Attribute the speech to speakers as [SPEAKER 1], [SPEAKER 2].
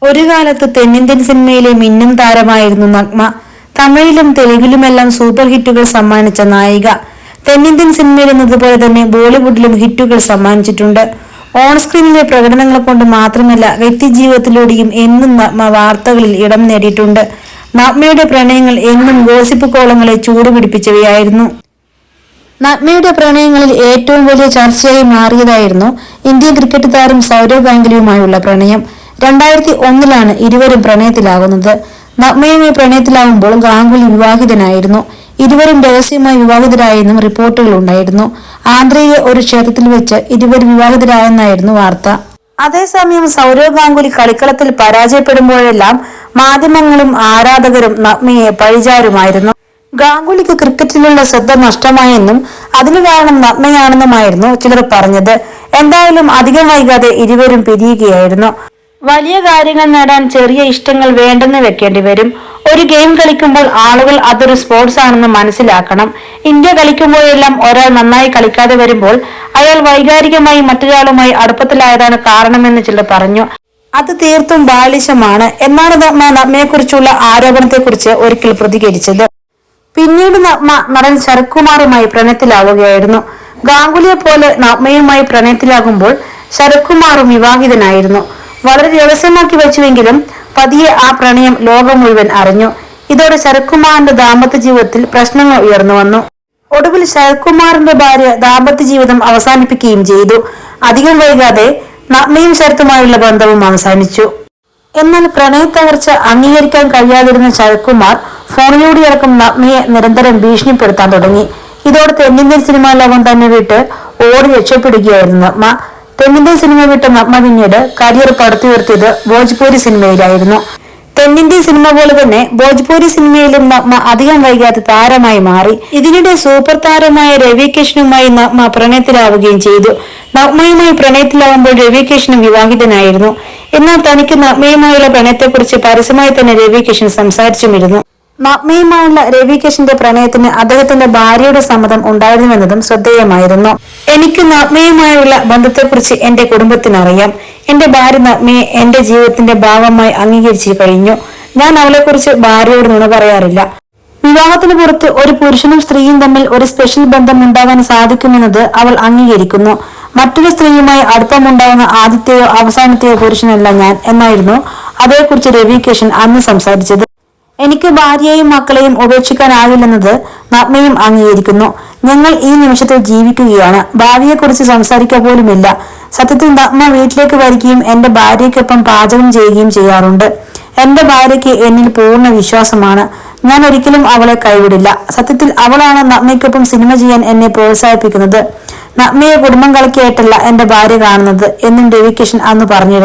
[SPEAKER 1] ഒരു കാലത്ത് തെന്നിന്ത്യൻ സിനിമയിലെ മിന്നും താരമായിരുന്നു നഗ്മ. തമിഴിലും തെലുങ്കിലുമെല്ലാം സൂപ്പർ ഹിറ്റുകൾ സമ്മാനിച്ച നായിക. തെന്നിന്ത്യൻ സിനിമയിൽ എന്നതുപോലെ തന്നെ ബോളിവുഡിലും ഹിറ്റുകൾ സമ്മാനിച്ചിട്ടുണ്ട്. ഓൺസ്ക്രീനിലെ പ്രകടനങ്ങൾ കൊണ്ട് മാത്രമല്ല വ്യക്തിജീവിതത്തിലൂടെയും എന്നും നഗ്മ വാർത്തകളിൽ ഇടം നേടിയിട്ടുണ്ട്. നഗ്മയുടെ പ്രണയങ്ങൾ എന്നും ഗോസിപ്പ് കോളങ്ങളെ ചൂടുപിടിപ്പിച്ചവയായിരുന്നു. നഗ്മയുടെ പ്രണയങ്ങളിൽ ഏറ്റവും വലിയ ചർച്ചയായി മാറിയതായിരുന്നു ഇന്ത്യൻ ക്രിക്കറ്റ് താരം സൗരവ് ഗാംഗുലിയുമായുള്ള പ്രണയം. 2001 ഇരുവരും പ്രണയത്തിലാകുന്നത്. നഗ്മയുമായി പ്രണയത്തിലാകുമ്പോൾ ഗാംഗുലി വിവാഹിതനായിരുന്നു. ഇരുവരും രഹസ്യമായി വിവാഹിതരായെന്നും റിപ്പോർട്ടുകൾ ഉണ്ടായിരുന്നു. ആന്ധ്രയിലെ ഒരു ക്ഷേത്രത്തിൽ വെച്ച് ഇരുവരും വിവാഹിതരായെന്നായിരുന്നു വാർത്ത. അതേസമയം സൗരവ് ഗാംഗുലി കളിക്കളത്തിൽ പരാജയപ്പെടുമ്പോഴെല്ലാം മാധ്യമങ്ങളും ആരാധകരും നഗ്മയെ പഴിചാരുമായിരുന്നു. ഗാംഗുലിക്ക് ക്രിക്കറ്റിലുള്ള ശ്രദ്ധ നഷ്ടമായെന്നും അതിനു കാരണം നഗ്മയാണെന്നുമായിരുന്നു ചിലർ പറഞ്ഞത്. എന്തായാലും അധികം വൈകാതെ ഇരുവരും പിരിയുകയായിരുന്നു. വലിയ കാര്യങ്ങൾ നേടാൻ ചെറിയ ഇഷ്ടങ്ങൾ വേണ്ടെന്ന് വെക്കേണ്ടി വരും. ഒരു ഗെയിം കളിക്കുമ്പോൾ ആളുകൾ അതൊരു സ്പോർട്സ് ആണെന്ന് മനസ്സിലാക്കണം. ഇന്ത്യ കളിക്കുമ്പോഴെല്ലാം ഒരാൾ നന്നായി കളിക്കാതെ വരുമ്പോൾ അയാൾ വൈകാരികമായി മറ്റൊരാളുമായി അടുപ്പത്തിലായതാണ് കാരണമെന്ന് ചിലർ പറഞ്ഞു. അത് തീർത്തും ബാലിശമാണ് എന്നാണ് നഗ്മയെക്കുറിച്ചുള്ള ആരോപണത്തെക്കുറിച്ച് ഒരിക്കൽ പ്രതികരിച്ചത്. പിന്നീട് നഗ്മ നടൻ ശരത് കുമാറുമായി പ്രണയത്തിലാവുകയായിരുന്നു. ഗാംഗുലിയെ പോലെ നഗ്മയുമായി പ്രണയത്തിലാകുമ്പോൾ ശരത് കുമാറും വിവാഹിതനായിരുന്നു. വളരെ രഹസ്യമാക്കി വെച്ചുവെങ്കിലും പതിയെ ആ പ്രണയം ലോകം മുഴുവൻ അറിഞ്ഞു. ഇതോടെ ശരത് കുമാറിന്റെ ദാമ്പത്യ ജീവിതത്തിൽ പ്രശ്നങ്ങൾ ഉയർന്നു വന്നു. ഒടുവിൽ ശരത് കുമാറിന്റെ ഭാര്യ ദാമ്പത്യ ജീവിതം അവസാനിപ്പിക്കുകയും ചെയ്തു. അധികം വൈകാതെ നഗ്മയും ശരത്തുമായുള്ള ബന്ധവും അവസാനിച്ചു. എന്നാൽ പ്രണയത്തകർച്ച അംഗീകരിക്കാൻ കഴിയാതിരുന്ന ശരത് കുമാർ ഫോണിലൂടെയടക്കം നഗ്മയെ നിരന്തരം ഭീഷണിപ്പെടുത്താൻ തുടങ്ങി. ഇതോടെ തെന്നിന്ത്യൻ സിനിമാ ലോകം തന്നെ വിട്ട് ഓടി രക്ഷപ്പെടുകയായിരുന്നു നഗ്മ. തെന്നിന്ത്യൻ സിനിമ വിട്ട നഗ്മ പിന്നീട് കരിയർ പടുത്തുയർത്തിയത് ഭോജ്പൂരി സിനിമയിലായിരുന്നു. തെന്നിന്ത്യൻ സിനിമ പോലെ തന്നെ ഭോജ്പൂരി സിനിമയിലും നഗ്മ അധികം വൈകാതെ താരമായി മാറി. ഇതിനിടെ സൂപ്പർ താരമായ രവി കിഷനുമായി നഗ്മ പ്രണയത്തിലാവുകയും ചെയ്തു. നഗ്മയുമായി പ്രണയത്തിലാവുമ്പോൾ രവി കിഷനും വിവാഹിതനായിരുന്നു. എന്നാൽ തനിക്ക് നഗ്മയുമായുള്ള പ്രണയത്തെക്കുറിച്ച് പരസ്യമായി തന്നെ രവി കിഷൻ സംസാരിച്ചുമിരുന്നു. നഗ്മയുമായുള്ള രവി കിഷന്റെ പ്രണയത്തിന് അദ്ദേഹത്തിന്റെ ഭാര്യയുടെ സമ്മതം ഉണ്ടായിരുന്നുവെന്നതും ശ്രദ്ധേയമായിരുന്നു. എനിക്ക് നഗ്മയുമായുള്ള ബന്ധത്തെക്കുറിച്ച് എന്റെ കുടുംബത്തിനറിയാം. എന്റെ ഭാര്യ നഗ്മയെ എന്റെ ജീവിതത്തിന്റെ ഭാഗമായി അംഗീകരിച്ചു കഴിഞ്ഞു. ഞാൻ അവളെക്കുറിച്ച് ഭാര്യയോട് നുണ പറയാറില്ല. വിവാഹത്തിന് പുറത്ത് ഒരു പുരുഷനും സ്ത്രീയും തമ്മിൽ ഒരു സ്പെഷ്യൽ ബന്ധം ഉണ്ടാകാൻ സാധിക്കുമെന്നത് അവൾ അംഗീകരിക്കുന്നു. മറ്റൊരു സ്ത്രീയുമായി അടുപ്പമുണ്ടാകുന്ന ആദ്യത്തെയോ അവസാനത്തെയോ പുരുഷനല്ല ഞാൻ എന്നായിരുന്നു അതേക്കുറിച്ച് രവി കിഷൻ അന്ന് സംസാരിച്ചത്. എനിക്ക് ഭാര്യയെയും മക്കളെയും ഉപേക്ഷിക്കാനാവില്ലെന്നത് നഗ്മയും അംഗീകരിക്കുന്നു. ഞങ്ങൾ ഈ നിമിഷത്തിൽ ജീവിക്കുകയാണ്. ഭാവിയെക്കുറിച്ച് സംസാരിക്കുക പോലുമില്ല. സത്യത്തിൽ നഗ്മ വീട്ടിലേക്ക് വരികയും എന്റെ ഭാര്യയ്ക്കൊപ്പം പാചകം ചെയ്യുകയും ചെയ്യാറുണ്ട്. എന്റെ ഭാര്യയ്ക്ക് എന്നിൽ പൂർണ്ണ വിശ്വാസമാണ്. ഞാൻ ഒരിക്കലും അവളെ കൈവിടില്ല. സത്യത്തിൽ അവളാണ് നഗ്മയ്ക്കൊപ്പം സിനിമ ചെയ്യാൻ എന്നെ പ്രോത്സാഹിപ്പിക്കുന്നത്. നഗ്മയെ കുടുംബം കളിക്കായിട്ടല്ല എന്റെ ഭാര്യ കാണുന്നത് എന്നും രവി കിഷൻ അന്ന് പറഞ്ഞിരുന്നു.